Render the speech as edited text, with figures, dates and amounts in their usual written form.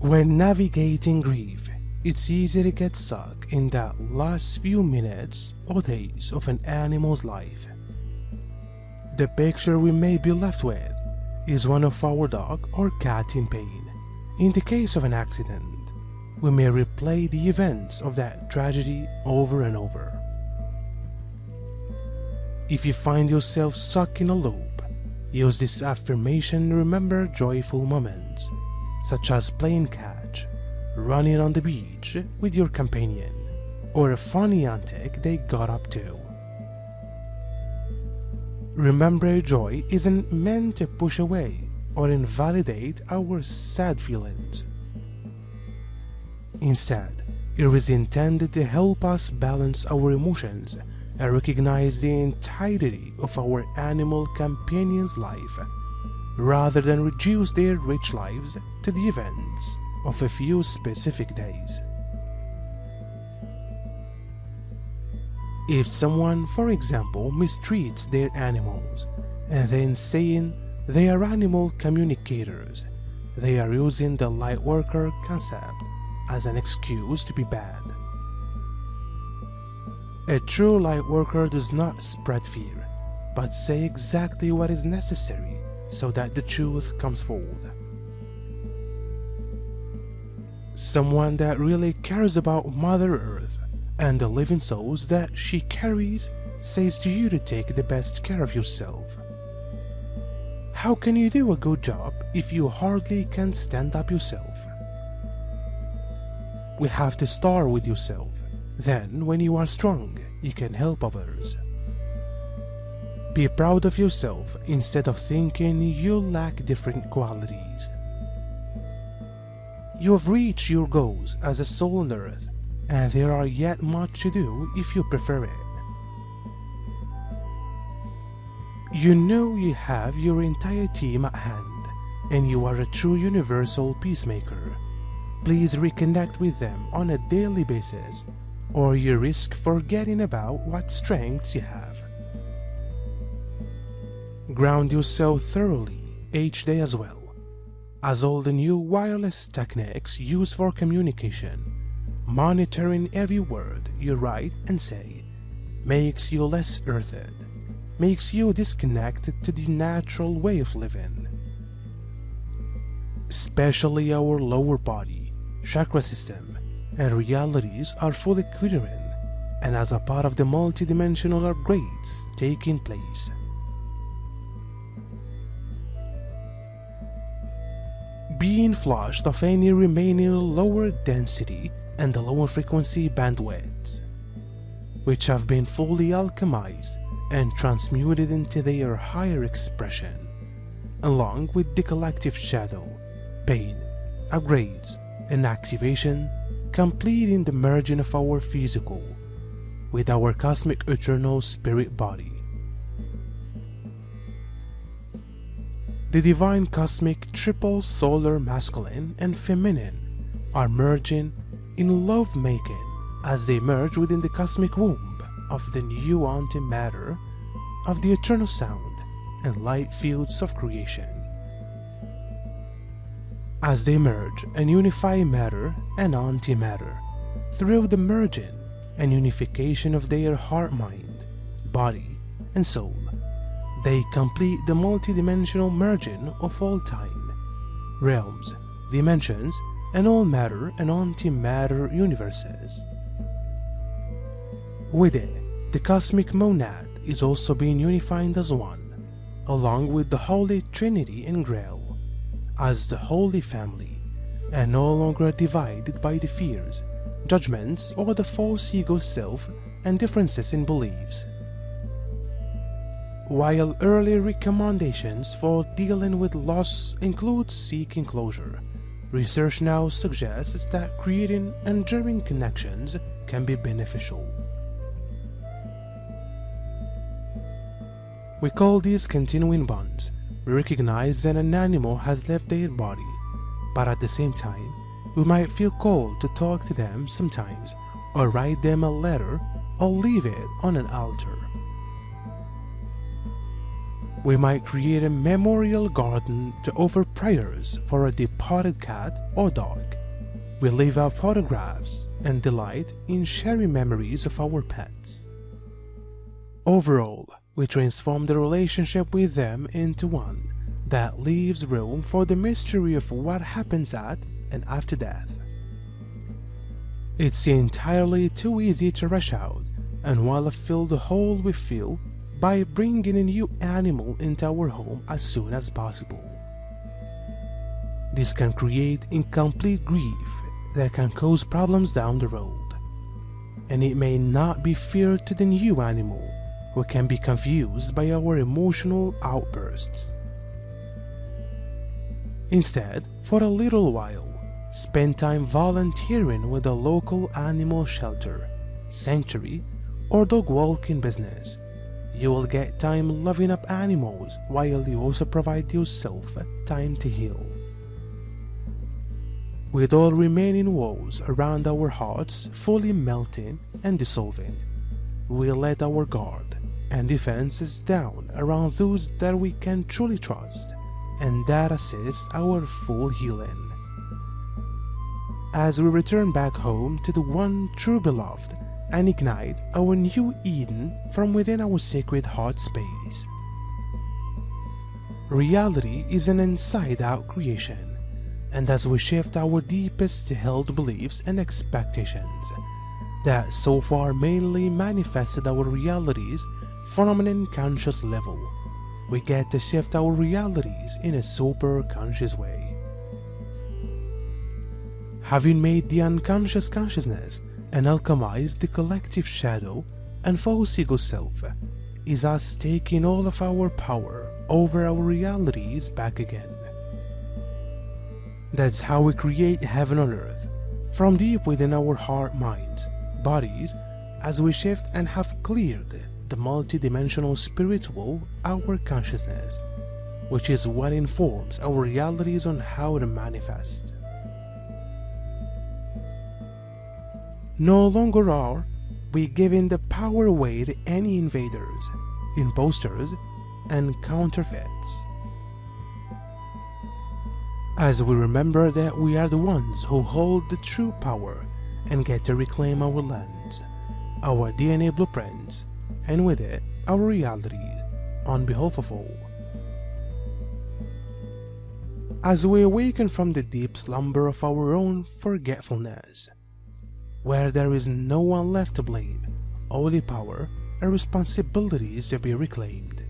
When navigating grief, it's easy to get stuck in that last few minutes or days of an animal's life. The picture we may be left with is one of our dog or cat in pain. In the case of an accident, we may replay the events of that tragedy over and over. If you find yourself stuck in a loop, use this affirmation to remember joyful moments, such as playing catch, running on the beach with your companion, or a funny antic they got up to. Remember, joy isn't meant to push away or invalidate our sad feelings. Instead, it is intended to help us balance our emotions and recognize the entirety of our animal companion's life, rather than reduce their rich lives to the events of a few specific days. If someone, for example, mistreats their animals and then saying they are animal communicators, they are using the light worker concept as an excuse to be bad. A true light worker does not spread fear, but say exactly what is necessary so that the truth comes forward. Someone that really cares about Mother Earth and the living souls that she carries says to you to take the best care of yourself. How can you do a good job if you hardly can stand up yourself? We have to start with yourself. Then, when you are strong, you can help others. Be proud of yourself instead of thinking you lack different qualities. You have reached your goals as a soul on earth, and there are yet much to do if you prefer it. You know you have your entire team at hand, and you are a true universal peacemaker. Please reconnect with them on a daily basis, or you risk forgetting about what strengths you have. Ground yourself thoroughly each day as well, as all the new wireless techniques used for communication, monitoring every word you write and say, makes you less earthed, makes you disconnected to the natural way of living. Especially our lower body, chakra system, and realities are fully clearing, and as a part of the multidimensional upgrades taking place. Being flushed of any remaining lower density and the lower frequency bandwidths, which have been fully alchemized and transmuted into their higher expression, along with the collective shadow, pain, upgrades, and activation, completing the merging of our physical with our cosmic eternal spirit body. The divine cosmic triple solar masculine and feminine are merging in love-making as they merge within the cosmic womb of the new antimatter of the eternal sound and light fields of creation. As they merge and unify matter and antimatter through the merging and unification of their heart-mind, body, and soul, they complete the multidimensional merging of all time, realms, dimensions, and all matter and antimatter universes. With it, the cosmic monad is also being unified as one, along with the Holy Trinity and Grail, as the Holy Family, and no longer divided by the fears, judgments, or the false ego self and differences in beliefs. While early recommendations for dealing with loss include seeking closure, research now suggests that creating enduring connections can be beneficial. We call these continuing bonds. We recognize that an animal has left their body, but at the same time, we might feel called to talk to them sometimes, or write them a letter, or leave it on an altar. We might create a memorial garden to offer prayers for a departed cat or dog. We leave out photographs and delight in sharing memories of our pets. Overall, we transform the relationship with them into one that leaves room for the mystery of what happens at and after death. It's entirely too easy to rush out and want to fill the hole we feel by bringing a new animal into our home as soon as possible. This can create incomplete grief that can cause problems down the road, and it may not be fair to the new animal who can be confused by our emotional outbursts. Instead, for a little while, spend time volunteering with a local animal shelter, sanctuary, or dog walking business. You will get time loving up animals while you also provide yourself time to heal. With all remaining walls around our hearts fully melting and dissolving, we let our guard and defenses down around those that we can truly trust and that assist our full healing. As we return back home to the one true beloved and ignite our new Eden from within our sacred heart space. Reality is an inside-out creation, and as we shift our deepest held beliefs and expectations that so far mainly manifested our realities from an unconscious level, we get to shift our realities in a super conscious way. Having made the unconscious consciousness and alchemized the collective shadow and false ego self, is us taking all of our power over our realities back again. That's how we create heaven on earth, from deep within our heart, minds, bodies, as we shift and have cleared the multidimensional spiritual our consciousness, which is what informs our realities on how to manifest. No longer are we giving the power away to any invaders, imposters, and counterfeits. As we remember that we are the ones who hold the true power and get to reclaim our lands, our DNA blueprints, and with it, our reality, on behalf of all. As we awaken from the deep slumber of our own forgetfulness, where there is no one left to blame, only power and responsibilities to be reclaimed.